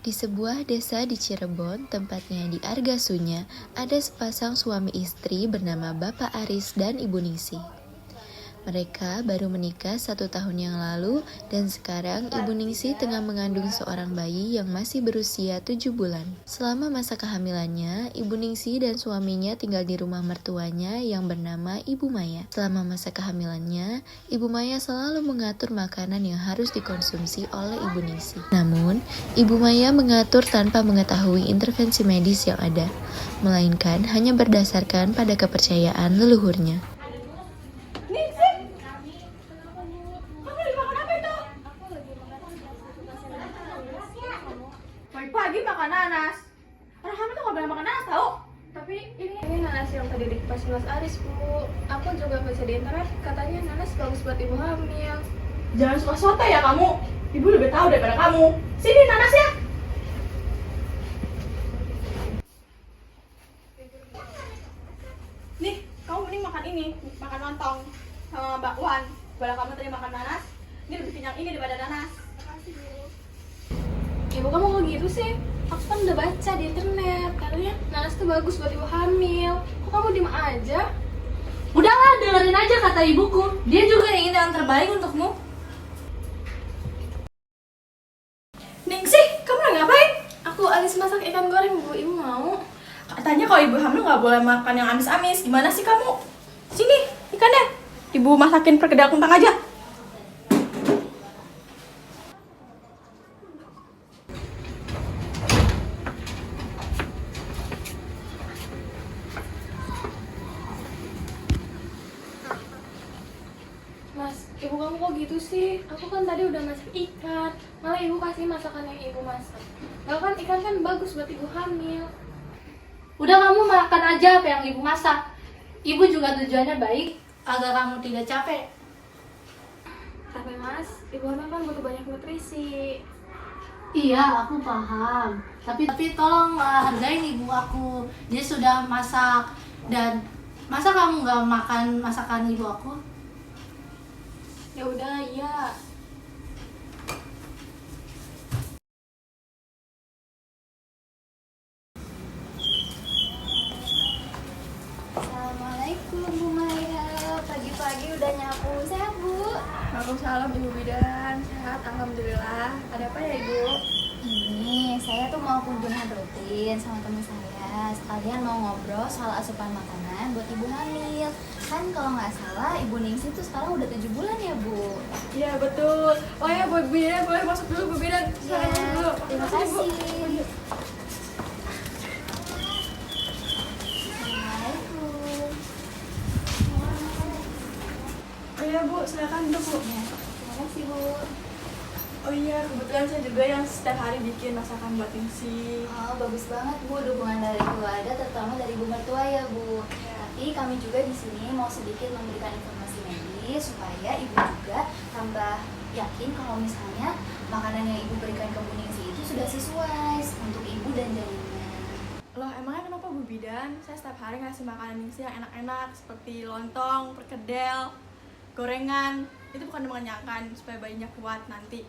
Di sebuah desa di Cirebon, tempatnya di Argasunya, ada sepasang suami istri bernama Bapak Aris dan Ibu Ningsih. Mereka baru menikah 1 tahun yang lalu dan sekarang Ibu Ningsih tengah mengandung seorang bayi yang masih berusia 7 bulan. Selama masa kehamilannya, Ibu Ningsih dan suaminya tinggal di rumah mertuanya yang bernama Ibu Maya. Selama masa kehamilannya, Ibu Maya selalu mengatur makanan yang harus dikonsumsi oleh Ibu Ningsih. Namun, Ibu Maya mengatur tanpa mengetahui intervensi medis yang ada, melainkan hanya berdasarkan pada kepercayaan leluhurnya. Pagi makan nanas. Orang hamil tuh gak boleh makan nanas tau. Tapi ini nanas yang tadi dikasih Mas Aris, Bu. Aku juga baca di internet, katanya nanas bagus buat ibu hamil. Jangan suka soto ya kamu. Ibu lebih tahu daripada kamu. Sini nanas ya. Nih, kamu mending makan ini, makan lontong sama bakwan. Kalau kamu tadi makan nanas, ini lebih kenyang ini daripada nanas. Makasih, Bu. Ibu kamu kok gitu sih? Aku kan udah baca di internet, katanya nanas tuh bagus buat ibu hamil. Kok kamu diem aja? Udahlah, dengerin aja kata ibuku. Dia juga ingin yang terbaik untukmu. Ningsih, kamu lagi ngapain? Aku habis masak ikan goreng, Bu. Ibu mau? Katanya kalau ibu hamil nggak boleh makan yang amis-amis. Gimana sih kamu? Sini, ikannya. Ibu masakin perkedel kentang aja. Mas, ibu kamu kok gitu sih? Aku kan tadi udah masak ikan, malah ibu kasih masakan yang ibu masak. Lalu kan ikan kan bagus buat ibu hamil. Udah, kamu makan aja apa yang ibu masak. Ibu juga tujuannya baik agar kamu tidak capek. Tapi Mas, ibu hamil kan butuh banyak nutrisi. Iya, aku paham. Tapi tolong hargain ibu aku. Dia sudah masak. Dan masa kamu nggak makan masakan ibu aku? Ya udah, iya. Assalamualaikum Bu Maya, pagi-pagi udah nyapu, sehat Bu? Waalaikumsalam Ibu Bidan, sehat alhamdulillah. Ada apa ya Ibu? Ini saya tuh mau kunjungan rutin sama teman saya. Sekalian mau ngobrol soal asupan makanan buat ibu hamil. Kan kalau nggak salah Ibu Ningsih tuh sekarang udah 7 bulan ya Bu? Iya betul. Oh ya Bu Bidan, boleh masuk dulu Bu Bidan. Ya, terima kasih. Assalamualaikum. Oh iya Bu, silakan duduk Bu. Ya, terima kasih Bu. Oh iya, kebetulan saya juga yang setiap hari bikin masakan buat Ningsih. Oh, bagus banget Bu, dukungan dari keluarga terutama dari ibu mertua ya Bu. Tapi kami juga di sini mau sedikit memberikan informasi medis supaya ibu juga tambah yakin kalau misalnya makanan yang ibu berikan ke Bu Ningsih itu sudah sesuai untuk ibu dan janinnya. Loh, emangnya kenapa Bu Bidan? Saya setiap hari ngasih makanan Ningsih yang enak-enak seperti lontong, perkedel, gorengan. Itu bukan mengenyangkan supaya bayinya kuat nanti.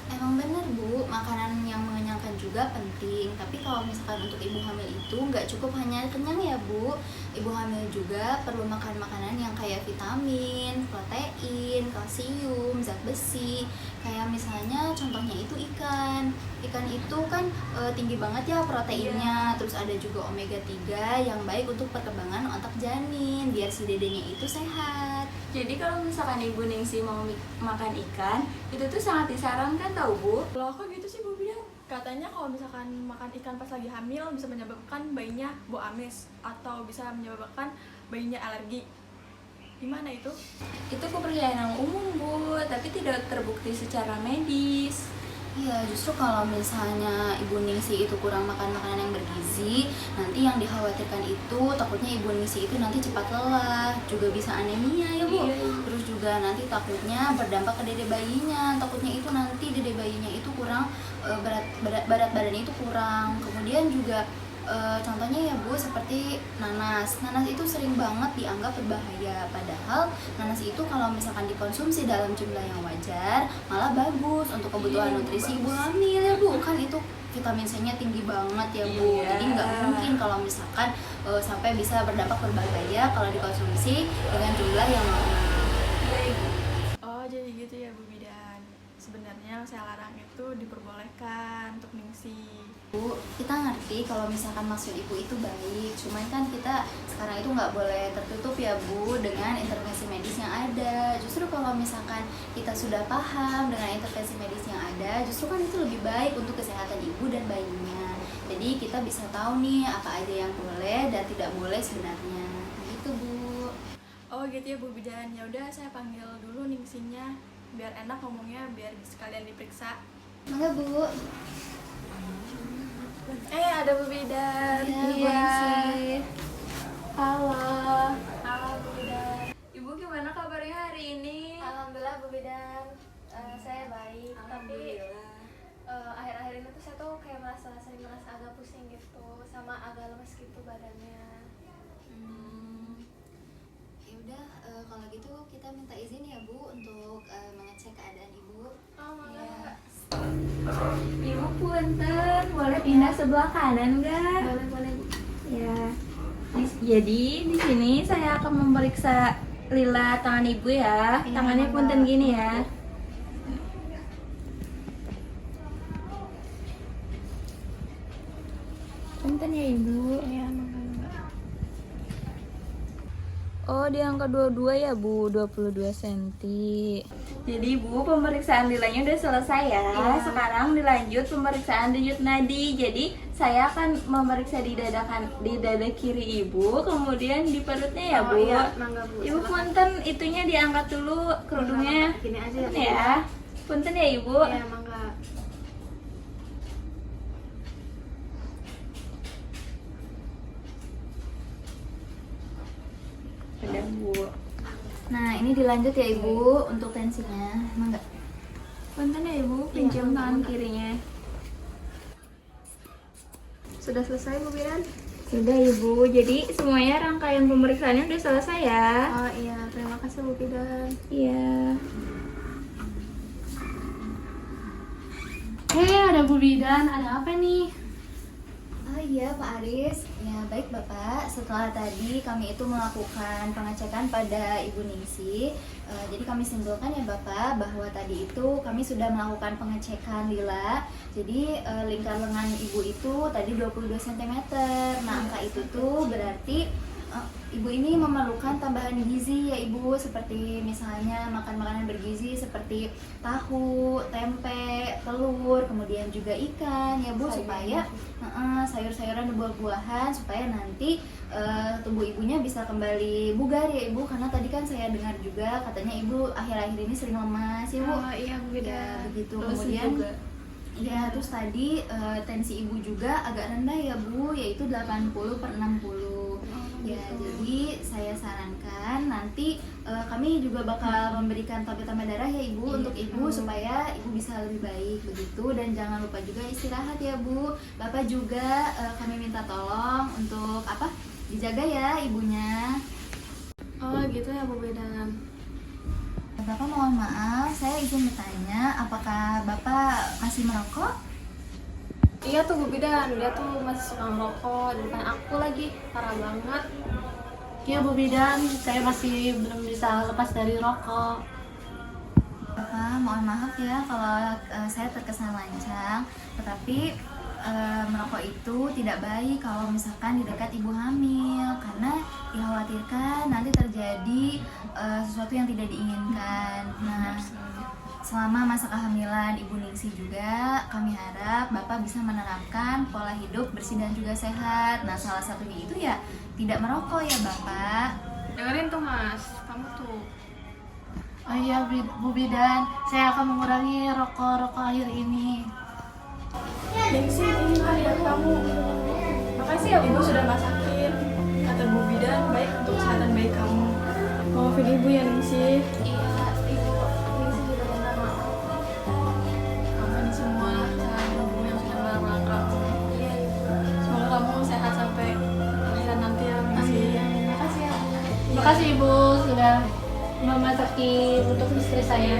Emang bener Bu, makanan yang mengenyangkan juga penting. Tapi kalau misalkan untuk ibu hamil itu nggak cukup hanya kenyang ya Bu. Ibu hamil juga perlu makan makanan yang kayak vitamin, protein, kalsium, zat besi. Kayak misalnya contohnya itu ikan. Ikan itu kan tinggi banget ya proteinnya. Terus ada juga omega 3 yang baik untuk perkembangan otak janin biar si dedenya itu sehat. Jadi kalau misalkan Ibu Ningsih mau makan ikan, itu tuh sangat disarankan tau Bu. Loh, kok gitu sih Bu Bidan? Katanya kalau misalkan makan ikan pas lagi hamil bisa menyebabkan bayinya bau amis atau bisa menyebabkan bayinya alergi. Gimana itu? Itu kepercayaan umum Bu, tapi tidak terbukti secara medis. Iya, justru kalau misalnya Ibu Ningsih itu kurang makan makanan yang bergizi, nanti yang dikhawatirkan itu takutnya Ibu Ningsih itu nanti cepat lelah, juga bisa anemia ya Bu. Terus juga nanti takutnya berdampak ke dede bayinya, takutnya itu nanti dede bayinya itu kurang berat badannya itu kurang. Kemudian juga contohnya ya Bu, seperti nanas itu sering banget dianggap berbahaya, padahal nanas itu kalau misalkan dikonsumsi dalam jumlah yang wajar malah bagus untuk kebutuhan nutrisi ibu hamil ya Bu. Kan itu vitamin C nya tinggi banget ya Bu, jadi nggak mungkin kalau misalkan sampai bisa berdampak berbahaya kalau dikonsumsi dengan jumlah yang normal. Oh jadi gitu ya Bu Bidan, sebenarnya yang saya larang itu diperbolehkan untuk Ningsih. Bu, kita ngerti kalau misalkan maksud ibu itu baik, cuman kan kita sekarang itu nggak boleh tertutup ya Bu dengan intervensi medis yang ada. Justru kalau misalkan kita sudah paham dengan intervensi medis yang ada, justru kan itu lebih baik untuk kesehatan ibu dan bayinya. Jadi kita bisa tahu nih apa aja yang boleh dan tidak boleh sebenarnya. Gitu Bu. Oh gitu ya Bu Bidan, ya udah saya panggil dulu Ningsihnya biar enak ngomongnya, biar sekalian diperiksa. Mangga Bu. Ada Bu Bidan. Iya. Halo. Halo Bu Bidan. Ibu gimana kabarnya hari ini? Alhamdulillah Bu Bidan, saya baik. Tapi akhir-akhir ini tuh saya tuh kayak sering merasa agak pusing gitu, sama agak lemes gitu badannya. Ya udah, kalau gitu kita minta izin ya Bu untuk mengecek keadaan ibu. Oh mangga. Ya. Ibu punten, boleh pindah sebelah kanan nggak? Boleh Bu. Ya. Jadi di sini saya akan memeriksa lila tangan ibu ya. Iya, Tangannya mangga. punten gini ya. Punten ya ibu. Iya mangga. Oh, di angka 22 ya Bu, 22 cm. Jadi Bu, pemeriksaan lilanya udah selesai ya. Sekarang dilanjut pemeriksaan denyut nadi. Jadi saya akan memeriksa di dada kiri Ibu, kemudian di perutnya ya Bu. Iya, mangga Bu. Ibu punten itunya diangkat dulu kerudungnya. Gini aja ya. Ya. Punten ya Ibu. Iya mangga. Udah Bu. Nah, ini dilanjut ya Ibu untuk tensinya. Emang enggak? Punten ya Ibu, pinjam tangan kirinya. Sudah selesai Bu Bidan? Sudah Ibu, jadi semuanya rangkaian pemeriksaannya udah selesai ya. Oh iya, terima kasih Bu Bidan. Iya. Ada Bu Bidan, ada apa nih? Oh iya Pak Aris, ya baik Bapak. Setelah tadi kami itu melakukan pengecekan pada Ibu Ningsih, jadi kami simpulkan ya Bapak bahwa tadi itu kami sudah melakukan pengecekan lila. Jadi lingkar lengan Ibu itu tadi 22 cm. Nah angka itu tuh berarti Ibu ini memerlukan tambahan gizi ya Ibu, seperti misalnya makan makanan bergizi seperti tahu, tempe, telur, kemudian juga ikan ya Bu, supaya sayur-sayuran dan buah-buahan supaya nanti tubuh ibunya bisa kembali bugar ya Ibu, karena tadi kan saya dengar juga katanya Ibu akhir-akhir ini sering lemas ya Bu. Oh iya Bu Bidan. Ya begitu. Terus Kemudian juga. ya terus tadi tensi Ibu juga agak rendah ya Bu, yaitu 80/60. Ya, jadi saya sarankan nanti kami juga bakal memberikan tablet darah ya Ibu untuk Ibu supaya Ibu bisa lebih baik begitu, dan jangan lupa juga istirahat ya Bu. Bapak juga kami minta tolong untuk dijaga ya ibunya. Oh gitu ya Bu Bidan. Bapak mohon maaf, saya izin bertanya, apakah Bapak masih merokok? Iya tuh Bu Bidan, dia tuh masih suka merokok di depan aku lagi, parah banget. Iya Bu Bidan, saya masih belum bisa lepas dari rokok. Bapak, mohon maaf ya kalau saya terkesan lancang, tetapi merokok itu tidak baik kalau misalkan di dekat ibu hamil, karena dikhawatirkan nanti terjadi sesuatu yang tidak diinginkan. Nah, selama masa kehamilan Ibu Ningsih juga kami harap Bapak bisa menerapkan pola hidup bersih dan juga sehat. Nah, salah satunya itu ya tidak merokok ya Bapak. Dengerin tuh Mas, kamu tuh. Oh iya Bu Bidan, saya akan mengurangi rokok akhir ini. Ningsi, ini buat kamu. Makasih ya ibu sudah masakin. Kata Bu Bidan baik untuk kesehatan bayi kamu. Maafin ibu ya Ningsi. Iya, ibu Ningsi juga minta maaf. Maafin semua kesalahan ibu yang sudah melarang kamu. Iya ibu. Semoga kamu sehat sampai akhiran nanti ya Ningsi. Makasih ya Bu. Makasih Ibu sudah memasakin untuk istri saya.